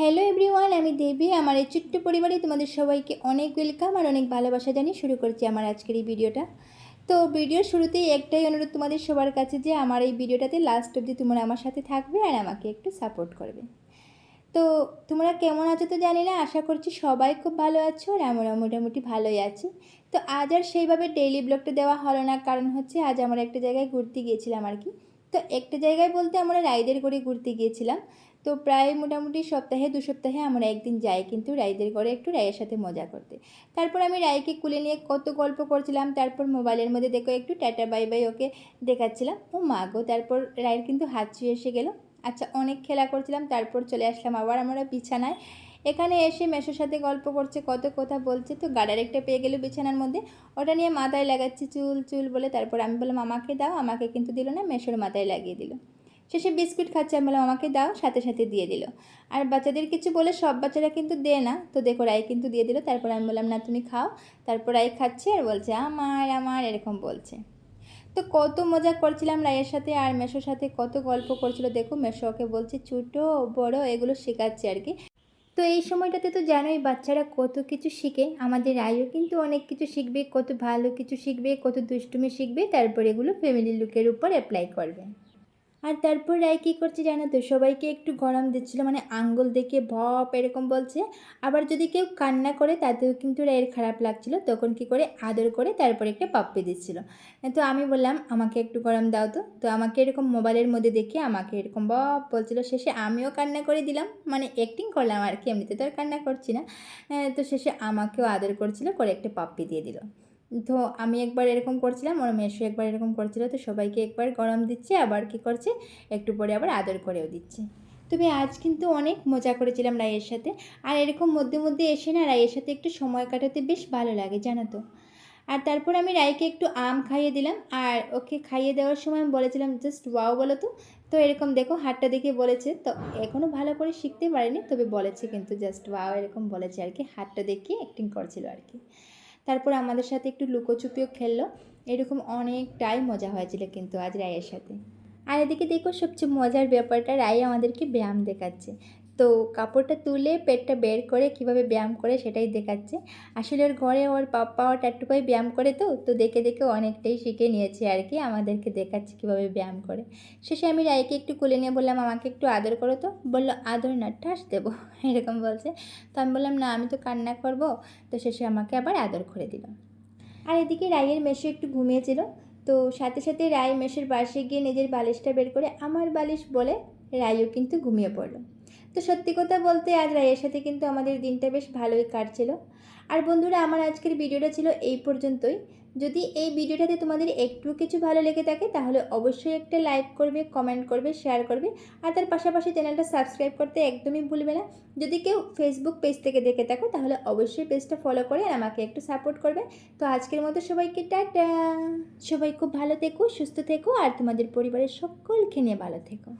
Hello everyone, আমি দেবী। আমার এই ছোট্ট পরিবারে তোমাদের সবাইকে অনেক ওয়েলকাম আর অনেক ভালোবাসা জানিয়ে শুরু করছি আমার আজকের এই ভিডিওটা। তো ভিডিওর শুরুতেই একটাই অনুরোধ তোমাদের সবার কাছে যে আমার এই ভিডিওটাতে লাস্ট অবধি তোমরা আমার সাথে থাকবে আর আমাকে একটু সাপোর্ট করবে। তো তোমরা কেমন আছো তো জানি না, আশা করছি সবাই খুব ভালো আছো আর আমরা মোটামুটি ভালোই আছি। তো আজ আর সেইভাবে ডেইলি ব্লগটা দেওয়া হলো না, কারণ হচ্ছে আজ আমরা একটা জায়গায় ঘুরতে গিয়েছিলাম আর কি। তো একটা জায়গায় বলতে আমরা রাইডের করে ঘুরতে গিয়েছিলাম। তো প্রায় মোটামুটি সপ্তাহে 2 সপ্তাহে আমরা একদিন যাই কিন্তু রাইদের করে একটু রায়ের সাথে মজা করতে। তারপর আমি রায়কে কুলে নিয়ে কত গল্প করছিলাম, তারপর মোবাইলের মধ্যে দেখো একটু টাটা বাই বাই ওকে দেখাচ্ছিলাম। ও মা গো, তারপর রায়ের কিন্তু হাত ছুঁয়ে এসে গেল। আচ্ছা, অনেক খেলা করছিলাম, তারপর চলে আসলাম আবার আমরা বিছানায়। এখানে এসে মেসোর সাথে গল্প করছে, কত কথা বলছে। তো গাডার একটা পেয়ে গেল বিছানার মধ্যে, ওটা নিয়ে মাথায় লাগাচ্ছি চুল চুল বলে। তারপর আমি বললাম আমাকে দাও, আমাকে কিন্তু দিল না, মেসোর মাথায় লাগিয়ে দিল। শেষে বিস্কুট খাচ্ছে, আমি বললাম আমাকে দাও, সাথে সাথে দিয়ে দিল। আর বাচ্চাদের কিছু বলে সব বাচ্চারা কিন্তু দেয় না, তো দেখো রায় কিন্তু দিয়ে দিল। তারপর আমি বললাম না তুমি খাও। তারপর রায় খাচ্ছে আর বলছে আমার আমার এরকম বলছে। তো কত মজা করছিলাম রায়ের সাথে, আর মেসোর সাথে কত গল্প করছিল। দেখো মেসো ওকে বলছে ছোটো বড় এগুলো শেখাচ্ছে আর কি। তো এই সময়টাতে তো জানোই বাচ্চারা কত কিছু শিখে, আমাদের রায়ও কিন্তু অনেক কিছু শিখবে, কত ভালো কিছু শিখবে, কত দুষ্টুমি শিখবে, তারপর এগুলো ফ্যামিলি লুকের উপর অ্যাপ্লাই করবে। আর তারপর রায় কী করছে জানো তো, সবাইকে একটু গরম দিচ্ছিল, মানে আঙ্গুল দেখে ভপ এরকম বলছে। আবার যদি কেউ কান্না করে তাতেও কিন্তু রায়ের খারাপ লাগছিল, তখন কি করে আদর করে তারপর একটা পাপ্পি দিচ্ছিল। তো আমি বললাম আমাকে একটু গরম দাও। তো আমাকে এরকম মোবাইলের মধ্যে দেখে আমাকে এরকম বপ বলছিল। শেষে আমিও কান্না করে দিলাম, মানে অ্যাক্টিং করলাম আর কি, এমনিতে তো আর কান্না করছি না। তো শেষে আমাকেও আদর করছিল, করে একটা পাপ্পি দিয়ে দিল। তো আমি একবার এরকম করছিলাম, ওর মেসো একবার এরকম করছিল। তো সবাইকে একবার গরম দিচ্ছে, আবার কি করছে একটু পরে আবার আদর করেও দিচ্ছে। তবে আজ কিন্তু অনেক মজা করেছিলাম রায়ের সাথে। আর এরকম মধ্যে মধ্যে এসে না রায়ের সাথে একটু সময় কাটাতে বেশ ভালো লাগে জানো তো। আর তারপর আমি রায়কে একটু আম খাইয়ে দিলাম, আর ওকে খাইয়ে দেওয়ার সময় আমি বলেছিলাম জাস্ট ওয়াও বলো তো। তো এরকম দেখো হাতটা দেখে বলেছে, তো এখনও ভালো করে শিখতে পারেনি, তবে বলেছে কিন্তু জাস্ট ওয়াও এরকম বলেছে আর কি, হাতটা দেখে অ্যাক্টিং করছিল আর কি। তারপর আমাদের সাথে একটু লুকোচুপিও খেললো। এরকম অনেকটাই মজা হয়েছিল কিন্তু আজ রায়ের সাথে। আর এদিকে দেখো সবচেয়ে মজার ব্যাপারটা, রায় আমাদেরকে ব্যায়াম দেখাচ্ছে। তো কাপড়টা তুলে পেটটা বের করে কিভাবে ব্যায়াম করে সেটাই দেখাচ্ছে। আসলে ওর ঘরে ওর পাপ্পা ওর টাট্টুপাই ব্যায়াম করে, তো দেখে দেখে অনেকটাই শিখে নিয়েছে আর কি, আমাদেরকে দেখাচ্ছে কীভাবে ব্যায়াম করে। শেষে আমি রায়কে একটু কোলে নিয়ে বললাম আমাকে একটু আদর করো। তো বললো আদর না ঠাস দেবো এরকম বলছে। তো আমি বললাম না আমি তো কান্না করবো। তো শেষে আমাকে আবার আদর করে দিল। আর এদিকে রায়ের মেশো একটু ঘুমিয়েছিল। তো সাথে সাথে রায় মেশের পাশে গিয়ে নিজের বালিশটা বের করে আমার বালিশ বলে রায়ও কিন্তু ঘুমিয়ে পড়লো। তো সত্যি কথা বলতে আজ রায়ের সাথে কিন্তু আমাদের দিনটা বেশ ভালোই কাটছিল। আর বন্ধুরা, আমার আজকের ভিডিওটা ছিল এই পর্যন্তই। যদি এই ভিডিওটাতে তোমাদের একটু কিছু ভালো লেগে থাকে তাহলে অবশ্যই একটা লাইক করবে, কমেন্ট করবে, শেয়ার করবে। আর তার পাশাপাশি চ্যানেলটা সাবস্ক্রাইব করতে একদমই ভুলবে না। যদি কেউ ফেসবুক পেজ থেকে দেখে থাকো তাহলে অবশ্যই পেজটা ফলো করে আমাকে একটু সাপোর্ট করবে। তো আজকের মতো সবাইকে টাটা। সবাই খুব ভালো থেকো, সুস্থ থেকো, আর তোমাদের পরিবারের সকলকে নিয়ে ভালো থেকো।